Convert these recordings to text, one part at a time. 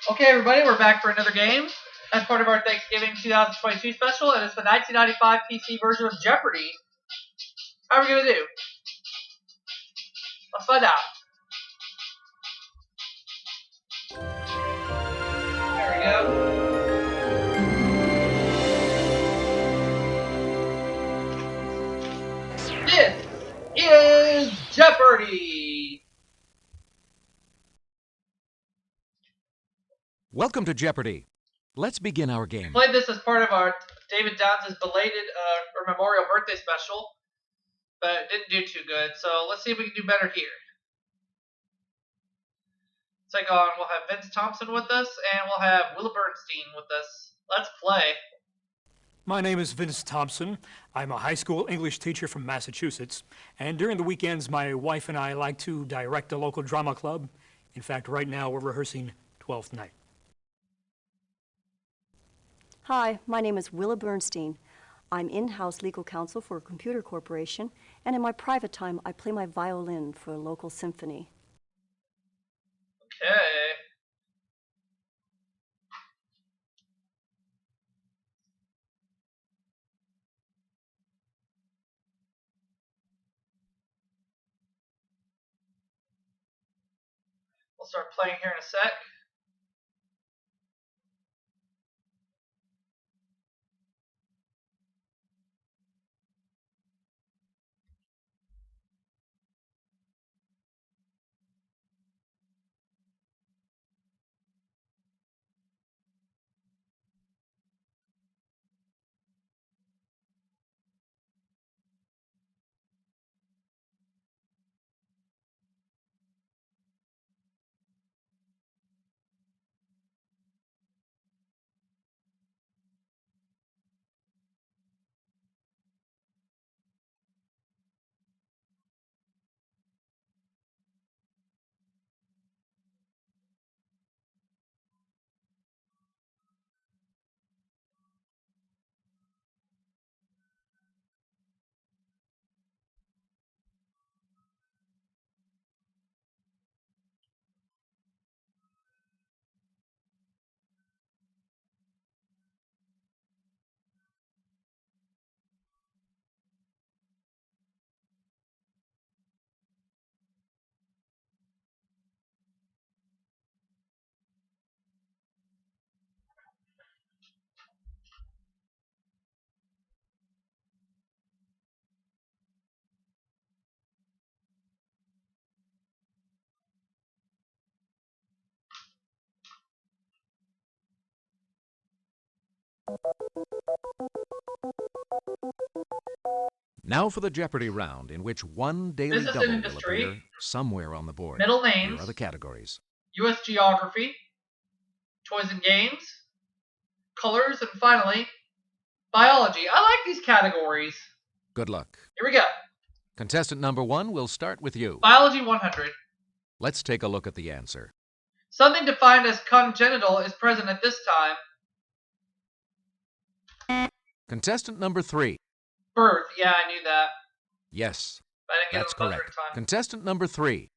Okay, everybody, we're back for another game as part of our Thanksgiving 2022 special, and it's the 1995 PC version of Jeopardy. How are we going to do? Let's find out. There we go. This is Jeopardy! Welcome to Jeopardy! Let's begin our game. Played this as part of our David Downs' belated or memorial birthday special, but it didn't do too good, so let's see if we can do better here. Take on, we'll have Vince Thompson with us, and we'll have Willa Bernstein with us. Let's play. My name is Vince Thompson. I'm a high school English teacher from Massachusetts, and during the weekends, my wife and I like to direct a local drama club. In fact, right now we're rehearsing Twelfth Night. Hi, my name is Willa Bernstein. I'm in-house legal counsel for a computer corporation, and in my private time, I play my violin for a local symphony. Okay. We'll start playing here in a sec. Now for the Jeopardy round, in which one daily Business double and will industry. appear somewhere on the board. Middle Here names. are the categories. U.S. geography. Toys and games. Colors, and finally, biology. I like these categories. Good luck. Here we go. Contestant number 1 will start with you. Biology 100. Let's take a look at the answer. Something defined as congenital is present at this time. Contestant number 3. Birth. Yeah, I knew that. Yes, But I didn't get that's the buzzer in correct. time. Contestant number 3.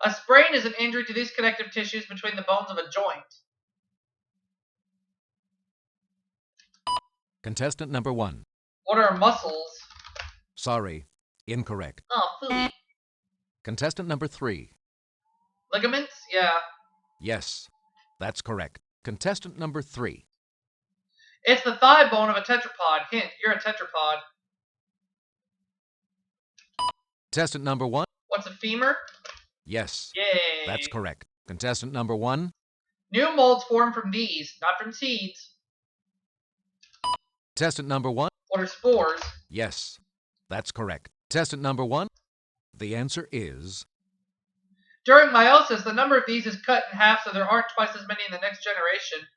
A sprain is an injury to these connective tissues between the bones of a joint. Contestant number 1. What are muscles? Sorry, incorrect. Oh, phooey. Contestant number 3. Ligaments? Yeah. Yes, that's correct. Contestant number 3. It's the thigh bone of a tetrapod. Hint, you're a tetrapod. Contestant number 1. What's a femur? Yes, Yay. that's correct. Contestant number 1. New molds form from these, not from seeds. Contestant number 1. What are spores? Yes, that's correct. Contestant number 1. The answer is During meiosis, the number of these is cut in half so there aren't twice as many in the next generation.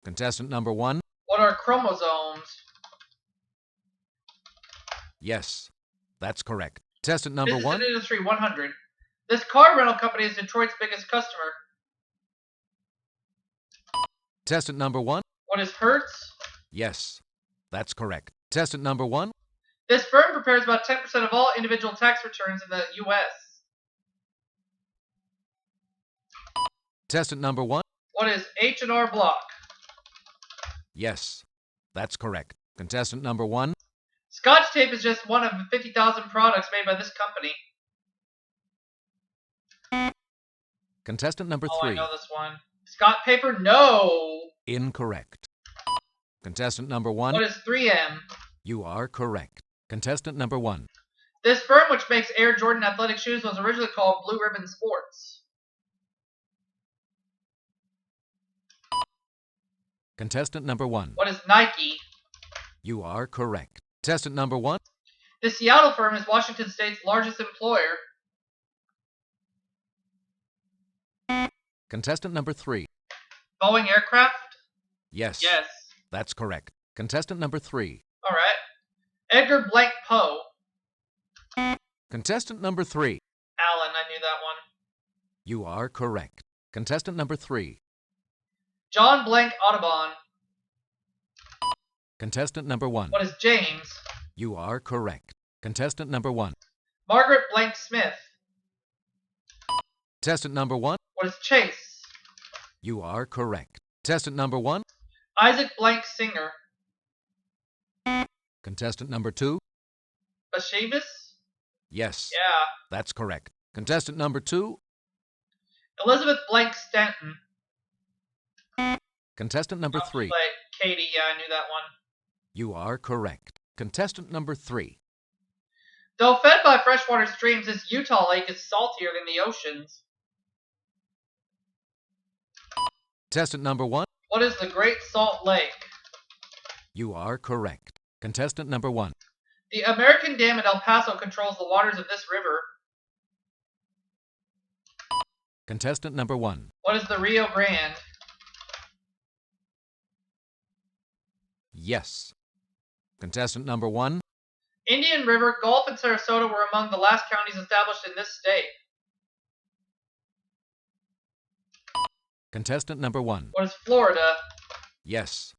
contestant number 1. What are chromosomes? Yes, that's correct. Contestant number Business 1. and Industry 100. This car rental company is Detroit's biggest customer. Contestant number 1. What is Hertz? Yes, that's correct. Contestant number 1. This firm prepares about 10% of all individual tax returns in the U.S. Contestant number 1. What is H&R Block? Yes, that's correct. Contestant number 1. Scotch tape is just one of 50,000 products made by this company. Contestant number Oh, I 3. know this one. Scott paper? No. Incorrect. Contestant number 1. What is 3M? You are correct. Contestant number 1. This firm, which makes Air Jordan athletic shoes, was originally called Blue Ribbon Sports. Contestant number 1. What is Nike? You are correct. Contestant number 1. The Seattle firm is Washington State's largest employer. Contestant number 3. Boeing Aircraft? Yes, Yes. that's correct. Contestant number 3. All right. Edgar Blank Poe. Contestant number 3. Allen, I knew that one. You are correct. Contestant number 3. John Blank Audubon. Contestant number 1. What is James? You are correct. Contestant number 1. Margaret Blank Smith. Contestant number 1. What is Chase? You are correct. Contestant number 1. Isaac Blank Singer. Contestant number 2. Bashevis? Yes, Yeah. that's correct. Contestant number 2. Elizabeth Blank Stanton. Contestant number 3. Like Katie, yeah, I knew that one. You are correct. Contestant number 3. Though fed by freshwater streams, this Utah lake is saltier than the oceans. Contestant number 1. What is the Great Salt Lake? You are correct. Contestant number 1. The American Dam at El Paso controls the waters of this river. Contestant number 1. What is the Rio Grande? Yes. Contestant number 1. Indian River, Gulf, and Sarasota were among the last counties established in this state. Contestant number 1. What is Florida? Yes,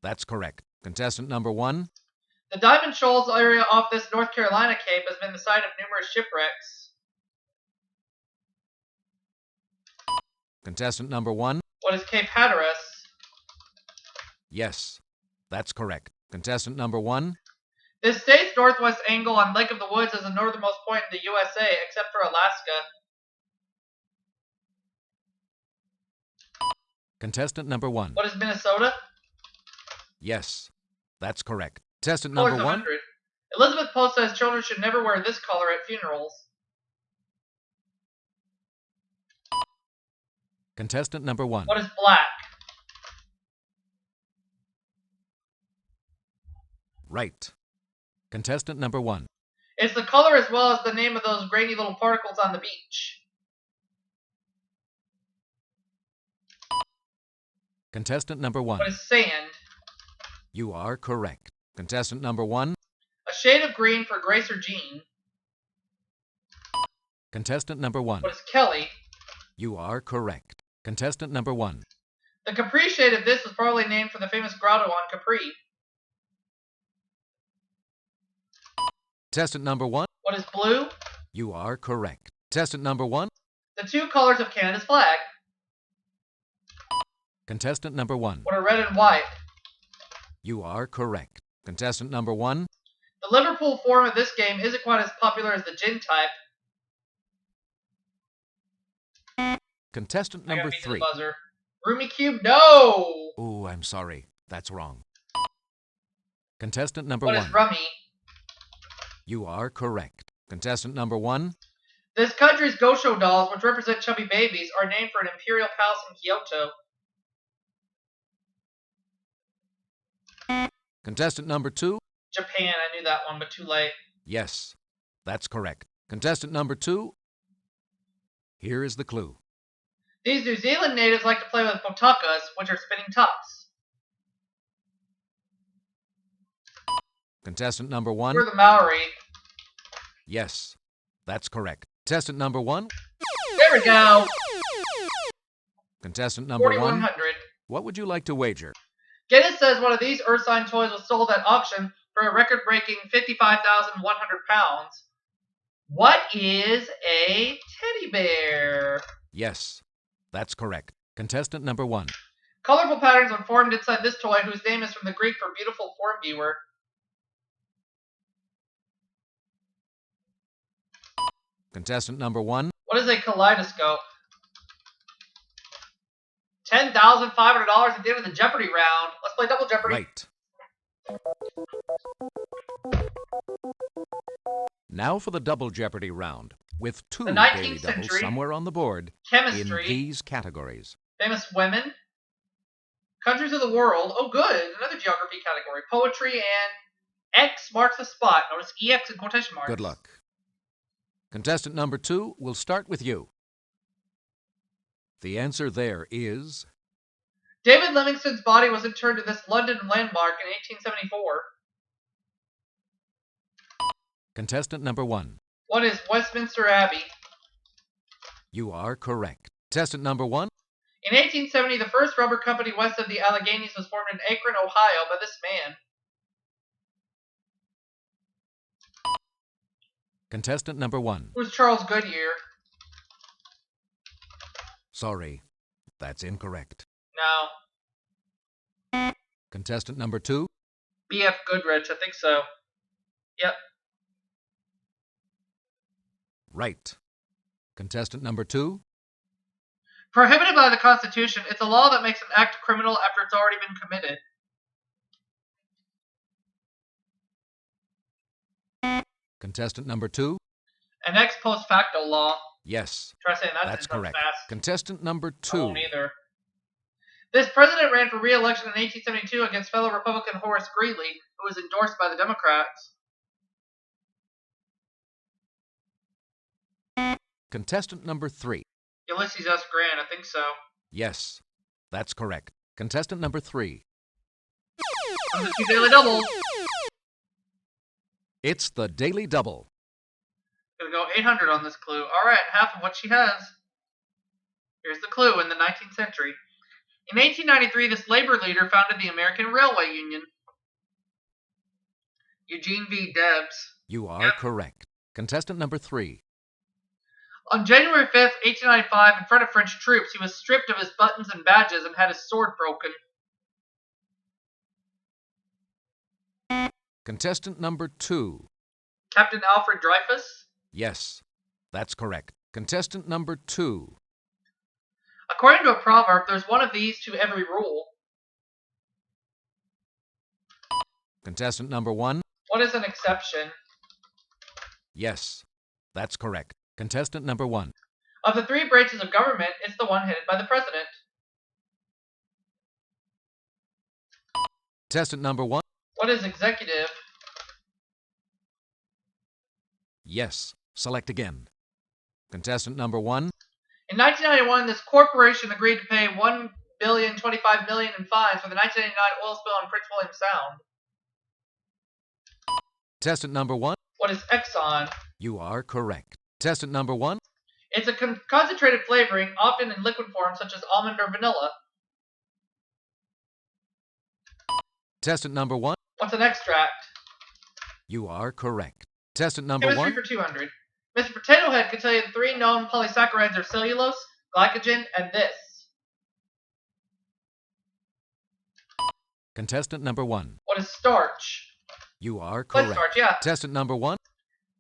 that's correct. Contestant number 1. The Diamond Shoals area off this North Carolina cape has been the site of numerous shipwrecks. Contestant number 1. What is Cape Hatteras? Yes, that's correct. Contestant number 1. This state's northwest angle on Lake of the Woods is the northernmost point in the USA, except for Alaska. Contestant number 1. What is Minnesota? Yes, that's correct. Contestant Color's number 1. 100. Elizabeth Post says children should never wear this color at funerals. Contestant number 1. What is black? Right. Contestant number 1. It's the color as well as the name of those grainy little particles on the beach. Contestant number 1. What is sand? You are correct. Contestant number 1. A shade of green for Grace or Jean. Contestant number 1. What is Kelly? You are correct. Contestant number 1. The Capri shade of this was probably named for the famous grotto on Capri. Contestant number 1. What is blue? You are correct. Contestant number 1. The two colors of Canada's flag. Contestant number 1. What are red and white? You are correct. Contestant number 1. The Liverpool form of this game isn't quite as popular as the gin type. Contestant I gotta number beat the 3. buzzer. Roomy Cube, no! Oh, I'm sorry. That's wrong. Contestant number What 1. is rummy? You are correct. Contestant number 1. This country's Gosho dolls, which represent chubby babies, are named for an imperial palace in Kyoto. Contestant number 2. Japan, I knew that one, but too late. Yes, that's correct. Contestant number 2. Here is the clue. These New Zealand natives like to play with potakas, which are spinning tops. Contestant number 1. We're the Maori. Yes, that's correct. Contestant number 1. There we go! Contestant number 1. 4,100. What would you like to wager? Guinness says one of these Earth sign toys was sold at auction for a record-breaking 55,100 pounds. What is a teddy bear? Yes, that's correct. Contestant number 1. Colorful patterns are formed inside this toy, whose name is from the Greek for beautiful form viewer. Contestant number 1. What is a kaleidoscope? $10,500 at the end of the Jeopardy round. Let's play double Jeopardy. Right. Now for the double Jeopardy round, with 2 The 19th daily doubles century, somewhere on the board chemistry, in these categories. famous women, countries of the world, oh good, another geography category, poetry, and X marks the spot. Notice EX in quotation marks. Good luck. Contestant number 2, we'll start with you. The answer there is... David Livingstone's body was interred in this London landmark in 1874. Contestant number 1. What is Westminster Abbey? You are correct. Contestant number 1. In 1870, the first rubber company west of the Alleghenies was formed in Akron, Ohio by this man. Contestant number 1. Who's Charles Goodyear? Sorry, that's incorrect. No. Contestant number 2. B.F. Goodrich, I think so. Yep. Right. Contestant number 2. Prohibited by the Constitution, it's a law that makes an act criminal after it's already been committed. Contestant number 2. An ex post facto law. Yes, Try saying that that's sentence correct. fast. Contestant number I 2. won't either. This president ran for re-election in 1872 against fellow Republican Horace Greeley, who was endorsed by the Democrats. Contestant number 3. Ulysses S. Grant, I think so. Yes, that's correct. Contestant number 3. From the 2 daily doubles. It's the Daily Double. Gonna go 800 on this clue. Alright, half of what she has. Here's the clue in the 19th century. In 1893, this labor leader founded the American Railway Union. Eugene V. Debs. You are correct. Contestant number 3. On January 5th, 1895, in front of French troops, he was stripped of his buttons and badges and had his sword broken. Contestant number 2. Captain Alfred Dreyfus. Yes, that's correct. Contestant number 2. According to a proverb, there's one of these to every rule. Contestant number 1. What is an exception? Yes, that's correct. Contestant number 1. Of the 3 branches of government, it's the one headed by the president. Contestant number 1. What is executive? Yes, select again. Contestant number 1. In 1991, this corporation agreed to pay $1,025,000,000 in fines for the 1989 oil spill on Prince William Sound. Contestant number 1. What is Exxon? You are correct. Contestant number 1. It's a concentrated flavoring, often in liquid form, such as almond or vanilla. Contestant number 1. What's an extract? You are correct. Contestant number Chemistry 1. for 200. Mr. Potato Head can tell you the 3 known polysaccharides are cellulose, glycogen, and this. Contestant number 1. What is starch? You are What is correct. starch? Yeah. Contestant number 1.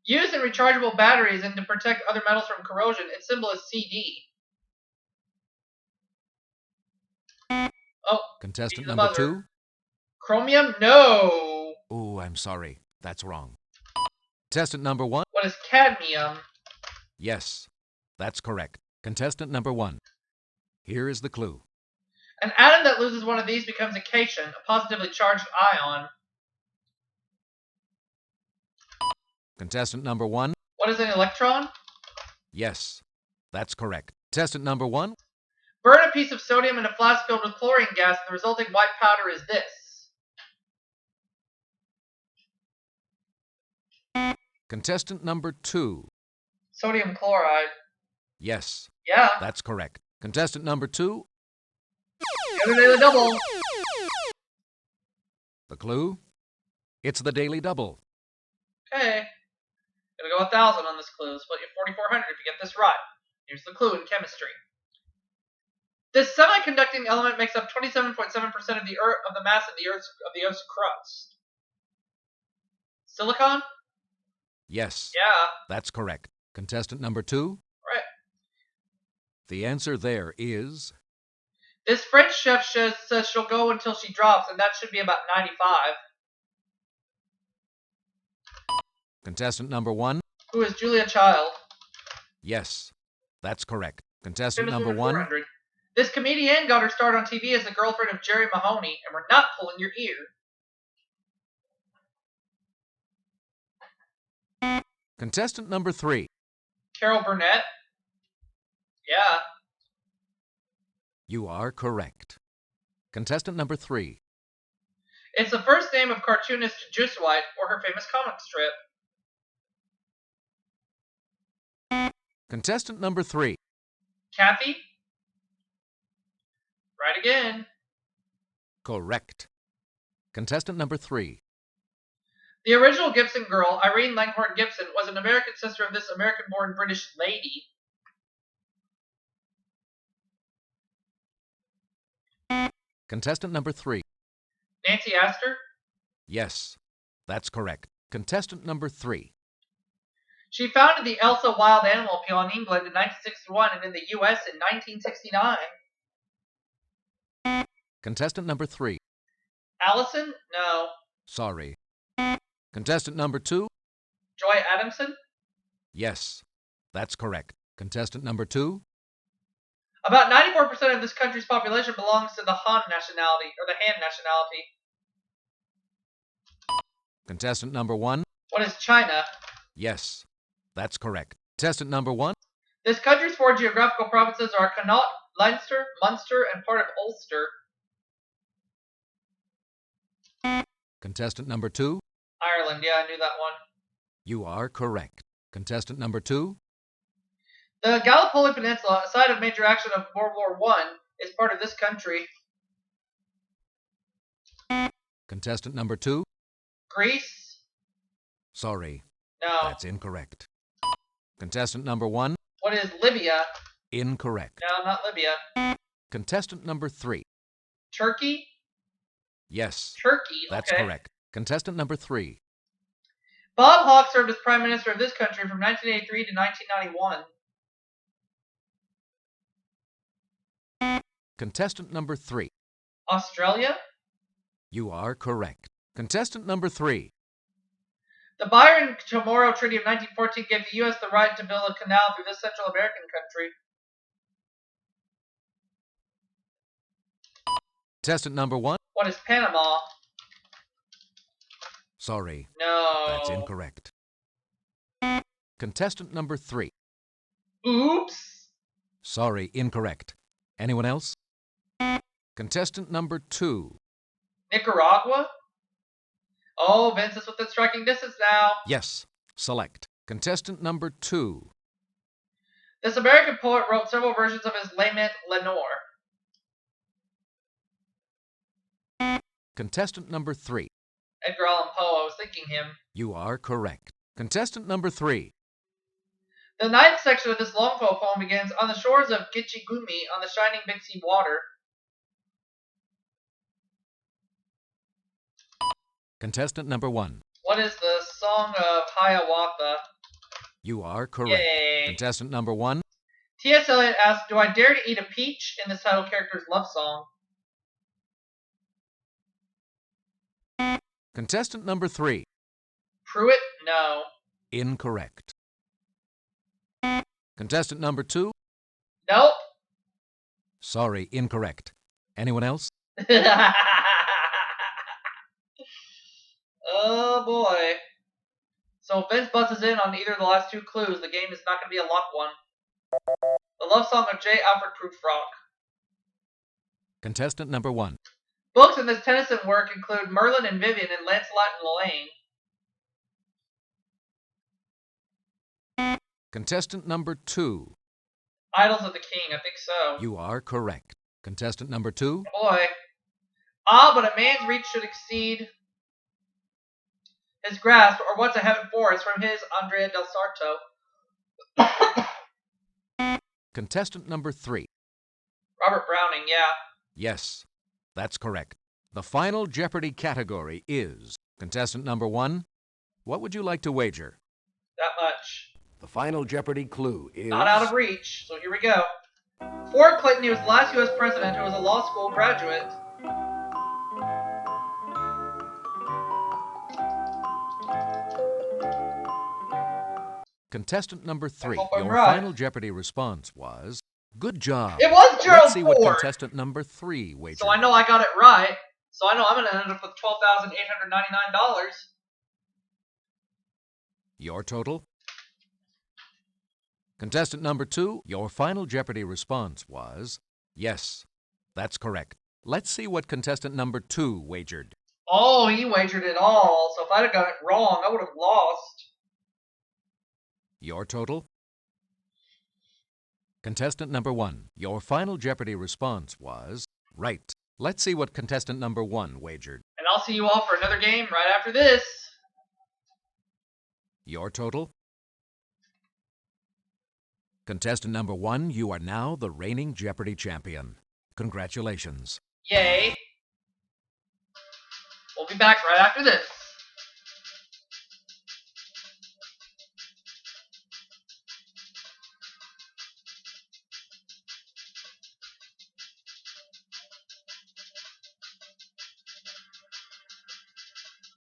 Used in rechargeable batteries and to protect other metals from corrosion, its symbol is CD. Oh, Contestant use the number buzzer. 2. Chromium? No. Oh, I'm sorry. That's wrong. Contestant number 1. What is cadmium? Yes, that's correct. Contestant number 1. Here is the clue. An atom that loses one of these becomes a cation, a positively charged ion. Contestant number 1. What is an electron? Yes, that's correct. Contestant number 1. Burn a piece of sodium in a flask filled with chlorine gas, and the resulting white powder is this. Contestant number 2. Sodium chloride. Yes, Yeah. that's correct. Contestant number 2. Get a daily double. The clue? It's the Daily Double. Okay. Gonna go 1,000 on this clue. Split you 4,400 if you get this right. Here's the clue in chemistry. This semiconducting element makes up 27.7% of the mass of the Earth's crust. Silicon? Yes. Yeah. That's correct. Contestant number 2? Right. The answer there is... This French chef says she'll go until she drops, and that should be about 95. Contestant number 1? Who is Julia Child? Yes. That's correct. Contestant Famous number Woman 1? 400. This comedian got her start on TV as the girlfriend of Jerry Mahoney, and we're not pulling your ear. Contestant number 3? Carol Burnett? Yeah. You are correct. Contestant number 3? It's the first name of cartoonist Juice White or her famous comic strip. Contestant number 3? Kathy? Right again. Correct. Contestant number 3? The original Gibson girl, Irene Langhorne Gibson, was an American sister of this American-born British lady. Contestant number 3? Nancy Astor? Yes. That's correct. Contestant number 3? She founded the Elsa Wild Animal Appeal in England in 1961 and in the U.S. in 1969. Contestant number 3? Allison? No. Sorry. Contestant number 2? Joy Adamson? Yes. That's correct. Contestant number 2? About 94% of this country's population belongs to the Han nationality, or the Han nationality. Contestant number 1? What is China? Yes. That's correct. Contestant number 1? This country's 4 geographical provinces are Connaught, Leinster, Munster, and part of Ulster. Contestant number 2? Ireland, yeah, I knew that one. You are correct. Contestant number 2? The Gallipoli Peninsula, a site of major action of World War I, is part of this country. Contestant number 2? Greece? Sorry. No. That's incorrect. Contestant number 1? What is Libya? Incorrect. No, not Libya. Contestant number 3? Turkey? Yes. Turkey, That's okay. correct. Contestant number 3? Bob Hawke served as Prime Minister of this country from 1983 to 1991. Contestant number 3? Australia? You are correct. Contestant number 3? The Byron-Chamorro Treaty of 1914 gave the U.S. the right to build a canal through this Central American country. Contestant number 1? What is Panama? Sorry. No. That's incorrect. Contestant number 3? Oops. Sorry, incorrect. Anyone else? Contestant number 2? Nicaragua? Oh, Vince is within striking distance now. Yes. Select. Contestant number 2? This American poet wrote several versions of his Lament Lenore. Contestant number 3? Edgar Allan Poe, I was thinking him. You are correct. Contestant number 3? The ninth section of this Longfellow poem begins, on the shores of Gitchigumi, on the shining Big Sea water. Contestant number 1? What is the Song of Hiawatha? You are correct. Yay. Contestant number 1? T.S. Eliot asked, do I dare to eat a peach in this title character's love song? Contestant number 3? Pruitt? No. Incorrect. Contestant number 2? Nope. Sorry, incorrect. Anyone else? Oh boy. So if Vince buzzes in on either of the last 2 clues, the game is not going to be a lock one. The love song of J. Alfred Prufrock. Contestant number 1? Books in this Tennyson work include Merlin and Vivian and Lancelot and Elaine. Contestant number 2? Idols of the King, I think so. You are correct. Contestant number 2? Boy. Ah, but a man's reach should exceed his grasp, or what's a heaven for is from his Andrea del Sarto. Contestant number 3? Robert Browning, yeah. Yes, that's correct. The final Jeopardy category is contestant number 1. What would you like to wager? That much. The final Jeopardy clue is... Not out of reach, so here we go. Before Clinton, he was the last U.S. president who was a law school graduate. Contestant number 3, hope I'm your right. final Jeopardy response was... Good job. It was Gerald Let's see what Ford. contestant number 3 wagered. So I know I got it right. So I know I'm going to end up with $12,899. Your total? Contestant number 2, your final Jeopardy response was... Yes, that's correct. Let's see what contestant number 2 wagered. Oh, he wagered it all. So if I'd have got it wrong, I would have lost. Your total? Contestant number 1, your final Jeopardy response was... Right. Let's see what contestant number 1 wagered. And I'll see you all for another game right after this. Your total? Contestant number 1, you are now the reigning Jeopardy champion. Congratulations. Yay. We'll be back right after this.